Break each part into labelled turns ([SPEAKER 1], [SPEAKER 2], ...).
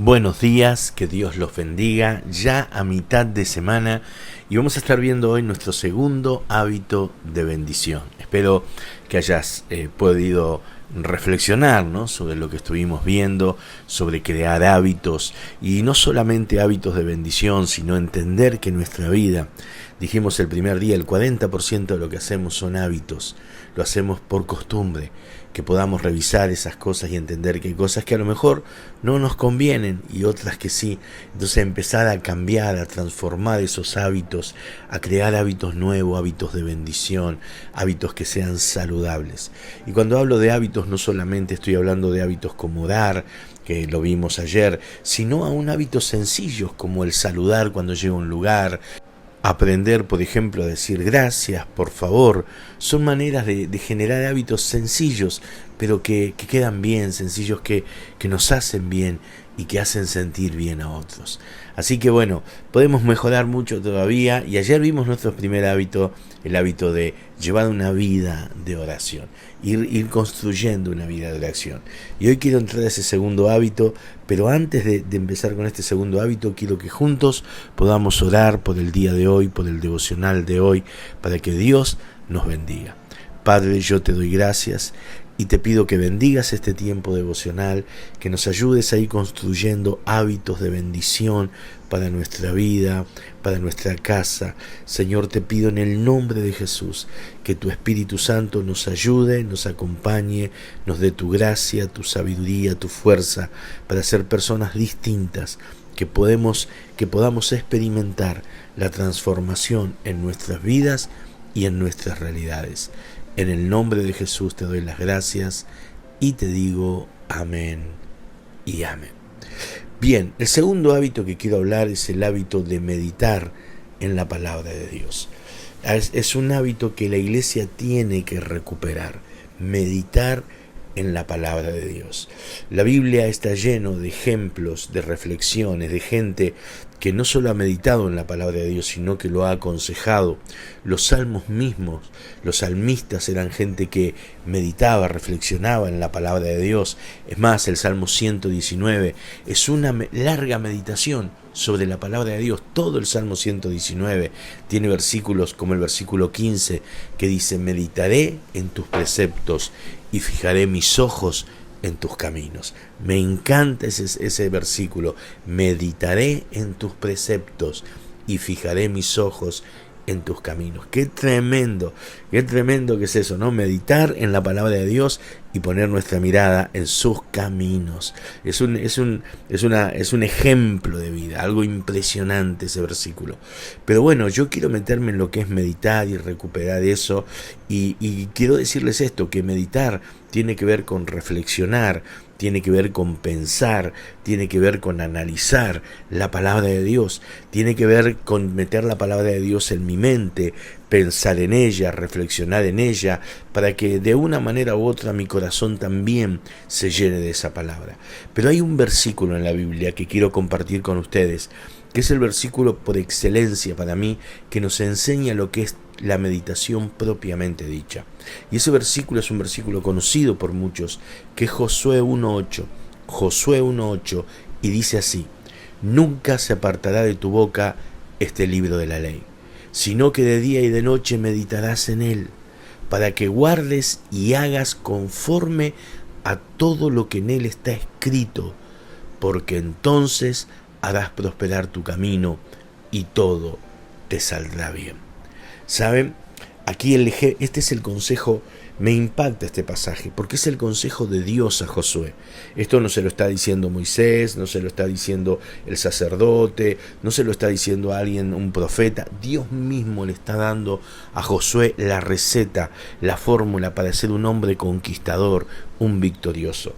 [SPEAKER 1] Buenos días, que Dios los bendiga, ya a mitad de semana, y vamos a estar viendo hoy nuestro segundo hábito de bendición. Espero que hayas podido reflexionar, ¿no?, sobre lo que estuvimos viendo, sobre crear hábitos, y no solamente hábitos de bendición, sino entender que nuestra vida, dijimos el primer día, el 40% de lo que hacemos son hábitos, lo hacemos por costumbre, que podamos revisar esas cosas y entender que hay cosas que a lo mejor no nos convienen y otras que sí. Entonces empezar a cambiar, a transformar esos hábitos, a crear hábitos nuevos, hábitos de bendición, hábitos que sean saludables. Y cuando hablo de hábitos no solamente estoy hablando de hábitos como orar, que lo vimos ayer, sino aún hábitos sencillos como el saludar cuando llega a un lugar, aprender, por ejemplo, a decir gracias, por favor. Son maneras de generar hábitos sencillos, pero que quedan bien, sencillos que nos hacen bien y que hacen sentir bien a otros. Así que bueno, podemos mejorar mucho todavía, y ayer vimos nuestro primer hábito, el hábito de llevar una vida de oración, ir construyendo una vida de oración. Y hoy quiero entrar a ese segundo hábito, pero antes de empezar con este segundo hábito, quiero que juntos podamos orar por el día de hoy, por el devocional de hoy, para que Dios nos bendiga. Padre, yo te doy gracias y te pido que bendigas este tiempo devocional, que nos ayudes a ir construyendo hábitos de bendición para nuestra vida, para nuestra casa. Señor, te pido en el nombre de Jesús que tu Espíritu Santo nos ayude, nos acompañe, nos dé tu gracia, tu sabiduría, tu fuerza para ser personas distintas, que podamos experimentar la transformación en nuestras vidas y en nuestras realidades. En el nombre de Jesús te doy las gracias y te digo amén y amén. Bien, el segundo hábito que quiero hablar es el hábito de meditar en la palabra de Dios. Es un hábito que la iglesia tiene que recuperar, meditar en la palabra de Dios. La Biblia está lleno de ejemplos, de reflexiones, de gente que no solo ha meditado en la palabra de Dios, sino que lo ha aconsejado. Los salmos mismos, los salmistas eran gente que meditaba, reflexionaba en la palabra de Dios. Es más, el Salmo 119 es una larga meditación sobre la palabra de Dios. Todo el Salmo 119 tiene versículos como el versículo 15 que dice: meditaré en tus preceptos y fijaré mis ojos en tus caminos. Me encanta ese versículo: meditaré en tus preceptos y fijaré mis ojos en tus caminos. Qué tremendo que es eso, ¿no? Meditar en la palabra de Dios y poner nuestra mirada en sus caminos. Es un ejemplo de vida, algo impresionante ese versículo. Pero bueno, yo quiero meterme en lo que es meditar y recuperar eso, y quiero decirles esto, que meditar tiene que ver con reflexionar, tiene que ver con pensar, tiene que ver con analizar la palabra de Dios, tiene que ver con meter la palabra de Dios en mi mente, pensar en ella, reflexionar en ella, para que de una manera u otra mi corazón también se llene de esa palabra. Pero hay un versículo en la Biblia que quiero compartir con ustedes, que es el versículo por excelencia para mí, que nos enseña lo que es la meditación propiamente dicha. Y ese versículo es un versículo conocido por muchos, que es Josué 1:8. Josué 1:8, y dice así: nunca se apartará de tu boca este libro de la ley, sino que de día y de noche meditarás en él, para que guardes y hagas conforme a todo lo que en él está escrito, porque entonces harás prosperar tu camino y todo te saldrá bien. ¿Saben? Aquí este es el consejo. Me impacta este pasaje porque es el consejo de Dios a Josué. Esto no se lo está diciendo Moisés, no se lo está diciendo el sacerdote, no se lo está diciendo a alguien, un profeta. Dios mismo le está dando a Josué la receta, la fórmula para ser un hombre conquistador, un victorioso.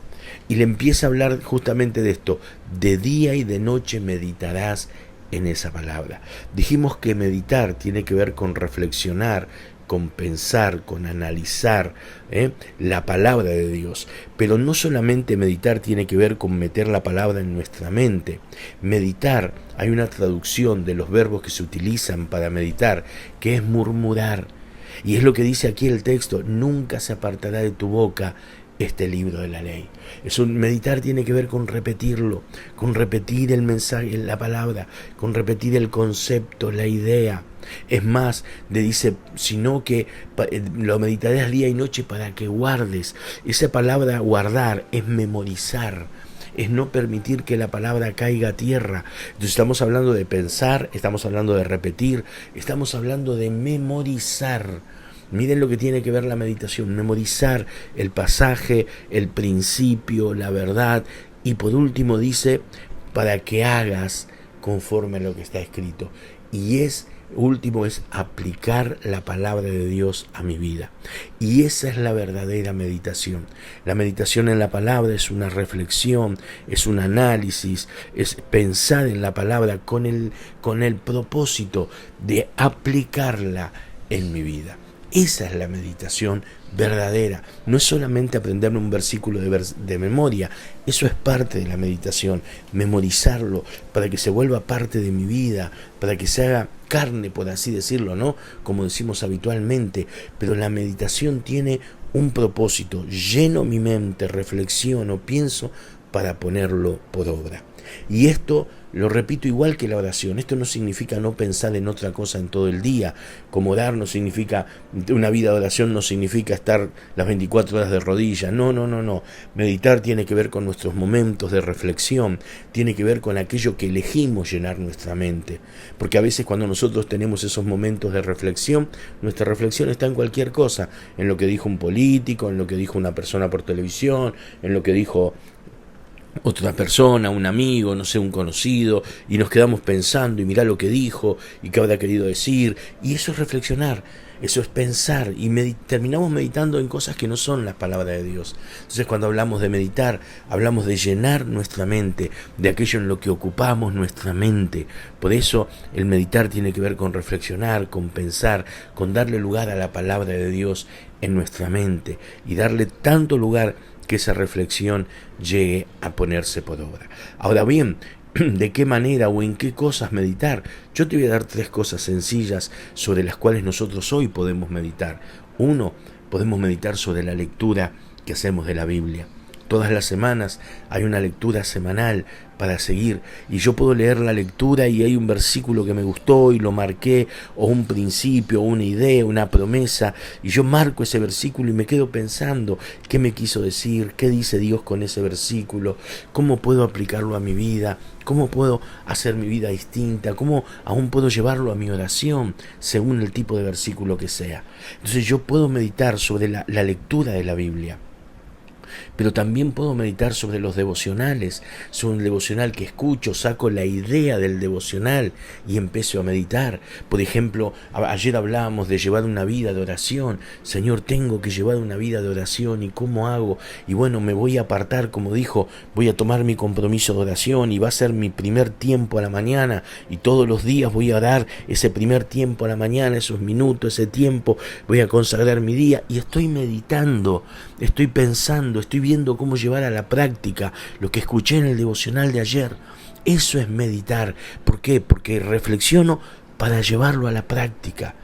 [SPEAKER 1] Y le empieza a hablar justamente de esto: de día y de noche meditarás en esa palabra. Dijimos que meditar tiene que ver con reflexionar, con pensar, con analizar la palabra de Dios. Pero no solamente meditar tiene que ver con meter la palabra en nuestra mente. Meditar, hay una traducción de los verbos que se utilizan para meditar, que es murmurar. Y es lo que dice aquí el texto: nunca se apartará de tu boca este libro de la ley. Meditar tiene que ver con repetirlo, con repetir el mensaje, la palabra, con repetir el concepto, la idea. Es más, le dice, sino que lo meditarás día y noche para que guardes. Esa palabra guardar es memorizar, es no permitir que la palabra caiga a tierra. Entonces estamos hablando de pensar, estamos hablando de repetir, estamos hablando de memorizar. Miren lo que tiene que ver la meditación: memorizar el pasaje, el principio, la verdad, y por último dice, para que hagas conforme a lo que está escrito. Y último es aplicar la palabra de Dios a mi vida. Y esa es la verdadera meditación. La meditación en la palabra es una reflexión, es un análisis, es pensar en la palabra con el propósito de aplicarla en mi vida. Esa es la meditación verdadera. No es solamente aprenderme un versículo de memoria. Eso es parte de la meditación. Memorizarlo para que se vuelva parte de mi vida, para que se haga carne, por así decirlo, ¿no? Como decimos habitualmente. Pero la meditación tiene un propósito. Lleno mi mente, reflexiono, pienso para ponerlo por obra. Y esto lo repito igual que la oración. Esto no significa no pensar en otra cosa en todo el día. Como orar no significa, una vida de oración no significa estar las 24 horas de rodillas. No. Meditar tiene que ver con nuestros momentos de reflexión. Tiene que ver con aquello que elegimos llenar nuestra mente. Porque a veces cuando nosotros tenemos esos momentos de reflexión, nuestra reflexión está en cualquier cosa. En lo que dijo un político, en lo que dijo una persona por televisión, en lo que dijo otra persona, un amigo, no sé, un conocido, y nos quedamos pensando y mirá lo que dijo y qué habrá querido decir. Y eso es reflexionar, eso es pensar, y terminamos meditando en cosas que no son las palabras de Dios. Entonces cuando hablamos de meditar, hablamos de llenar nuestra mente de aquello en lo que ocupamos nuestra mente. Por eso el meditar tiene que ver con reflexionar, con pensar, con darle lugar a la palabra de Dios en nuestra mente y darle tanto lugar que esa reflexión llegue a ponerse por obra. Ahora bien, ¿de qué manera o en qué cosas meditar? Yo te voy a dar 3 cosas sencillas sobre las cuales nosotros hoy podemos meditar. 1, podemos meditar sobre la lectura que hacemos de la Biblia. Todas las semanas hay una lectura semanal para seguir, y yo puedo leer la lectura y hay un versículo que me gustó y lo marqué, o un principio, una idea, una promesa, y yo marco ese versículo y me quedo pensando qué me quiso decir, qué dice Dios con ese versículo, cómo puedo aplicarlo a mi vida, cómo puedo hacer mi vida distinta, cómo aún puedo llevarlo a mi oración según el tipo de versículo que sea. Entonces yo puedo meditar sobre la lectura de la Biblia. Pero también puedo meditar sobre los devocionales, sobre un devocional que escucho, saco la idea del devocional y empiezo a meditar. Por ejemplo, ayer hablábamos de llevar una vida de oración. Señor, tengo que llevar una vida de oración, ¿y cómo hago? Y bueno, me voy a apartar, como dijo, voy a tomar mi compromiso de oración y va a ser mi primer tiempo a la mañana, y todos los días voy a dar ese primer tiempo a la mañana, esos minutos, ese tiempo, voy a consagrar mi día, y estoy meditando, estoy pensando, estoy viendo cómo llevar a la práctica lo que escuché en el devocional de ayer. Eso es meditar. ¿Por qué? Porque reflexiono para llevarlo a la práctica.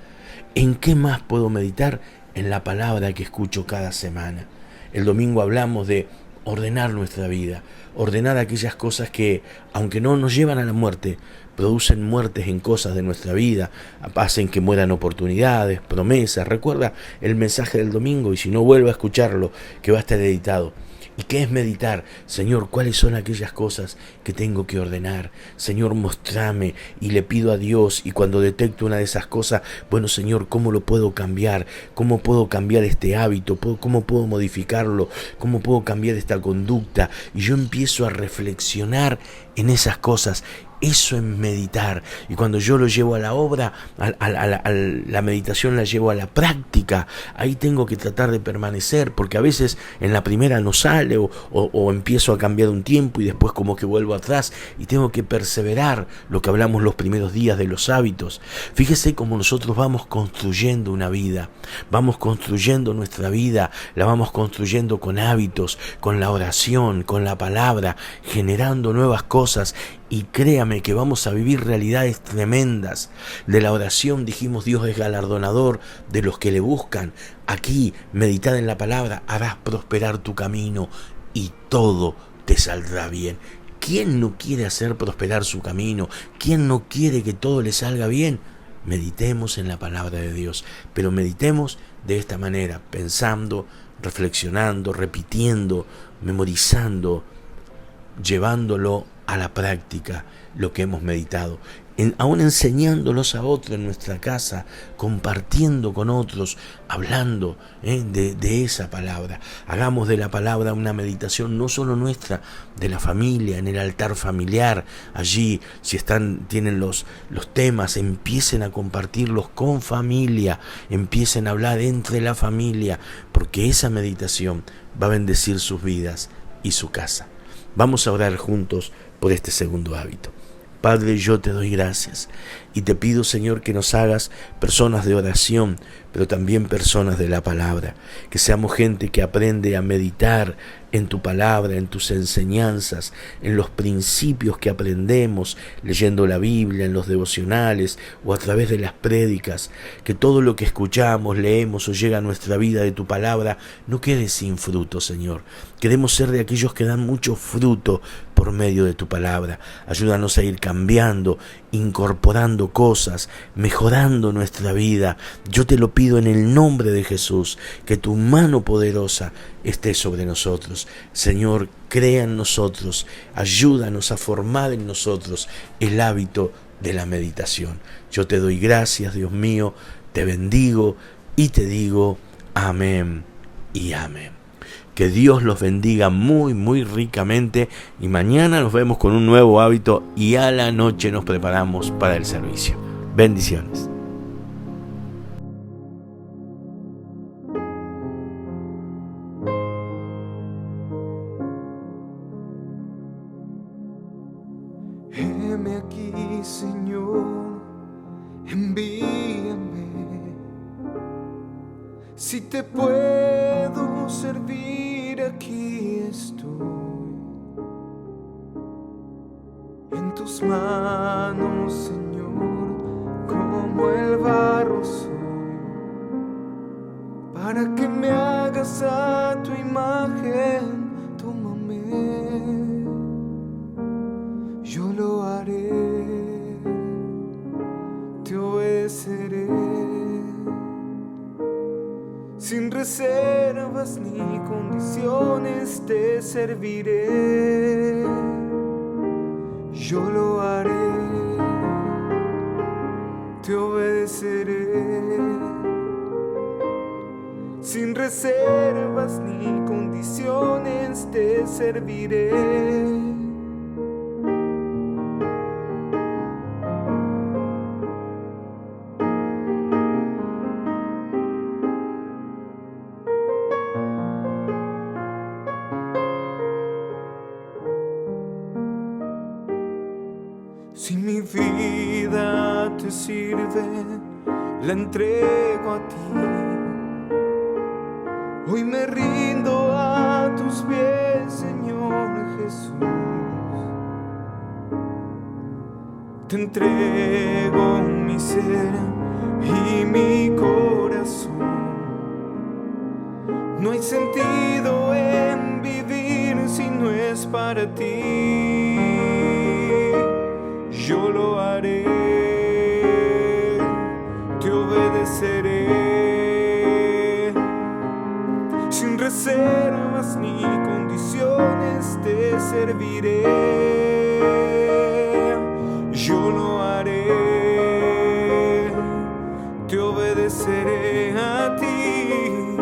[SPEAKER 1] ¿En qué más puedo meditar? En la palabra que escucho cada semana. El domingo hablamos de ordenar nuestra vida, ordenar aquellas cosas que, aunque no nos llevan a la muerte, producen muertes en cosas de nuestra vida, hacen que mueran oportunidades, promesas. Recuerda el mensaje del domingo, y si no, vuelve a escucharlo, que va a estar editado. ¿Y qué es meditar? Señor, ¿cuáles son aquellas cosas que tengo que ordenar? Señor, mostrame, y le pido a Dios, y cuando detecto una de esas cosas, bueno, Señor, ¿cómo lo puedo cambiar? ¿Cómo puedo cambiar este hábito? ¿Cómo puedo modificarlo? ¿Cómo puedo cambiar esta conducta? Y yo empiezo a reflexionar en esas cosas. Eso es meditar. Y cuando yo lo llevo a la obra, la meditación la llevo a la práctica, ahí tengo que tratar de permanecer, porque a veces en la primera no sale, o empiezo a cambiar un tiempo y después como que vuelvo atrás, y tengo que perseverar, lo que hablamos los primeros días de los hábitos. Fíjese cómo nosotros vamos construyendo una vida, vamos construyendo nuestra vida, la vamos construyendo con hábitos, con la oración, con la palabra, generando nuevas cosas. y créame que vamos a vivir realidades tremendas. De la oración dijimos, Dios es galardonador de los que le buscan. Aquí, meditad en la palabra, harás prosperar tu camino y todo te saldrá bien. ¿Quién no quiere hacer prosperar su camino? ¿Quién no quiere que todo le salga bien? Meditemos en la palabra de Dios, pero meditemos de esta manera, pensando, reflexionando, repitiendo, memorizando, llevándolo a la práctica lo que hemos meditado, aún enseñándolos a otros en nuestra casa, compartiendo con otros, hablando de esa palabra. Hagamos de la palabra una meditación no solo nuestra, de la familia, en el altar familiar. Allí, si tienen los temas, empiecen a compartirlos con familia, empiecen a hablar entre la familia, porque esa meditación va a bendecir sus vidas y su casa. Vamos a orar juntos por este segundo hábito. Padre, yo te doy gracias y te pido, Señor, que nos hagas personas de oración, pero también personas de la palabra, que seamos gente que aprende a meditar en tu palabra, en tus enseñanzas, en los principios que aprendemos leyendo la Biblia, en los devocionales o a través de las prédicas, que todo lo que escuchamos, leemos o llega a nuestra vida de tu palabra no quede sin fruto, Señor. Queremos ser de aquellos que dan mucho fruto por medio de tu palabra. Ayúdanos a ir cambiando, incorporando cosas, mejorando nuestra vida. Yo te lo pido en el nombre de Jesús, que tu mano poderosa esté sobre nosotros. Señor, crea en nosotros, ayúdanos a formar en nosotros el hábito de la meditación. Yo te doy gracias, Dios mío, te bendigo y te digo amén y amén. Que Dios los bendiga muy, muy ricamente y mañana nos vemos con un nuevo hábito y a la noche nos preparamos para el servicio. Bendiciones.
[SPEAKER 2] Heme aquí, Señor, envíame. Si te puedo servir, aquí estoy. En tus manos, Señor, como el barro soy, para que me hagas a tu imagen. Tómame, yo lo haré, te obedeceré. Sin reservas ni condiciones te serviré. Yo lo haré, te obedeceré. Sin reservas ni condiciones te serviré. Si mi vida te sirve, la entrego a ti. Hoy me rindo a tus pies, Señor Jesús. Te entrego mi ser y mi corazón. No hay sentido en vivir si no es para ti. Yo lo haré, te obedeceré. Sin reservas ni condiciones te serviré. Yo lo haré, te obedeceré a ti.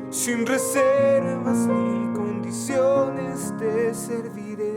[SPEAKER 2] Sin reservas ni condiciones te serviré.